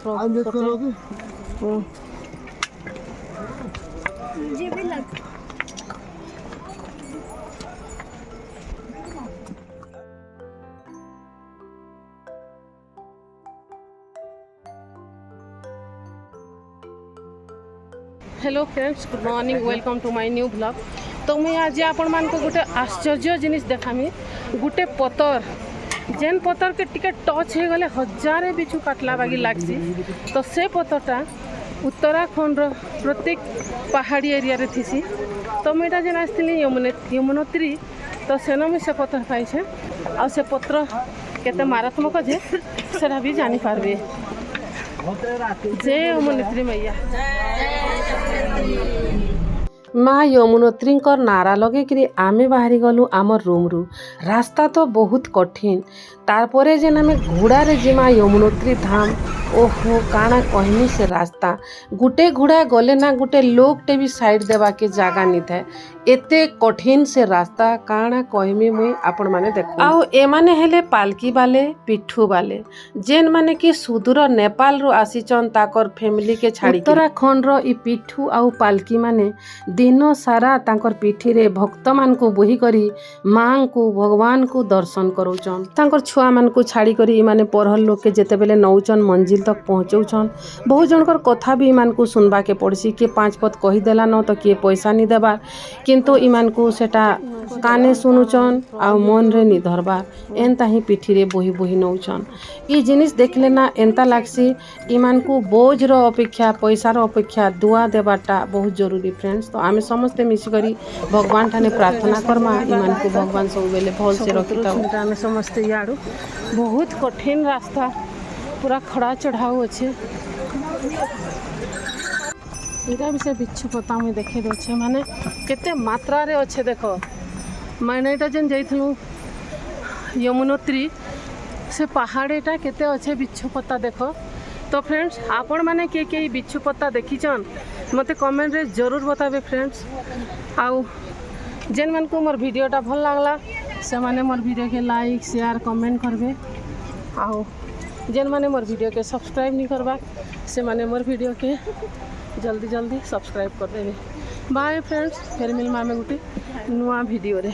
मुझे भी लग hello friends, good morning, welcome to my new blog. तो मुझे आज आपण मान को गोटे आश्चर्य जिनिस देखामी। गोटे पतर जेन पतर के टिके टच हो गले हजारे बिछु काटला बागी लागसी। तो से पतरटा उत्तराखंड प्रत्येक पहाड़ी एरिया रे थीसी। तो मुझे जेन आसती यमुनोत्री, तो सेन मुझे से पतर पाइछे। आ से पत्र केते मारात्मक जे सेटा भी जानी पारबे। जय यमुनोत्री मैया। माँ यमुनोत्री नारा लगे आमे बाहरी गलु आम रूम रु। रास्ता तो बहुत कठिन, तारपरे जेन आमे घोड़ारे जिमा यमुनोत्री धाम। ओहो काना कहमी से रास्ता गुटे घोड़ा गले ना गुटे लोकटे भी साइड देवा के जगह नहीं थाए। एते कठिन से रास्ता काना कहमी मुई आपण माने देखो। आउ एमाने हेले पालकी बाले, पिठू बाले, जेन माने कि सुदूर नेपाल रो आसीचन ताकर फैमिली के छाड़ी। उत्तराखंड रो ई पिठू आउ पालकी माने दिन सारा तांकर पिठी रे भक्त मान को बोही करी मां को भगवान को दर्शन करोचन। तांकर छुआ मान को छाड़ी करी माने परहल लोग के जेते बेले नौचन मंजिल तक पहुँचौछन। बहुत जनकर कथा भी ईमान को सुनबा के पड़सी। किए 5 पद कही देला न तो किए पैसा नहीं देबार, किंतु ईमान को सेटा काने सुनुचन आ मन रे नहीं धरबार। एंता ही पिठी रे बोही बोही नौचन। ई जिनिस देखले ना एंता लागसी ईमान को बोझ रो अपेक्षा पैसा रो अपेक्षा दुआ देबाटा बहुत जरूरी। फ्रेंड्स, तो आमे समस्ते मिसिकरी भगवान ठाने प्रार्थना करमा ईमान को भगवान सब बेले भल से रखिता। आमे समस्ते याडू बहुत कठिन रास्ता, पूरा खड़ा चढ़ाऊ अच्छे। इरा भी से बिच्छु पता मुझे देखे दे माने केते मात्रा रे अच्छे। देखो मैंने एटा जेन जाइथलु यमुनोत्री से पहाड़ेटा केते अच्छे बिच्छु पत्ता देखो। तो फ्रेंड्स, आपण माने के बिच्छु पत्ता देखीचन मते कमेंट रे जरूर बताबे। फ्रेंड्स, आउ जेन मन को मोर वीडियोटा भल लागला से माने मोर वीडियो के लाइक शेयर कमेंट करबे। आउ जेन माने मोर वीडियो के सब्सक्राइब नहीं करबा से माने मोर वीडियो के जल्दी जल्दी सब्सक्राइब कर देबे। बाय फ्रेंड्स, फिर मिलमा में गोटे नुआ वीडियो रे।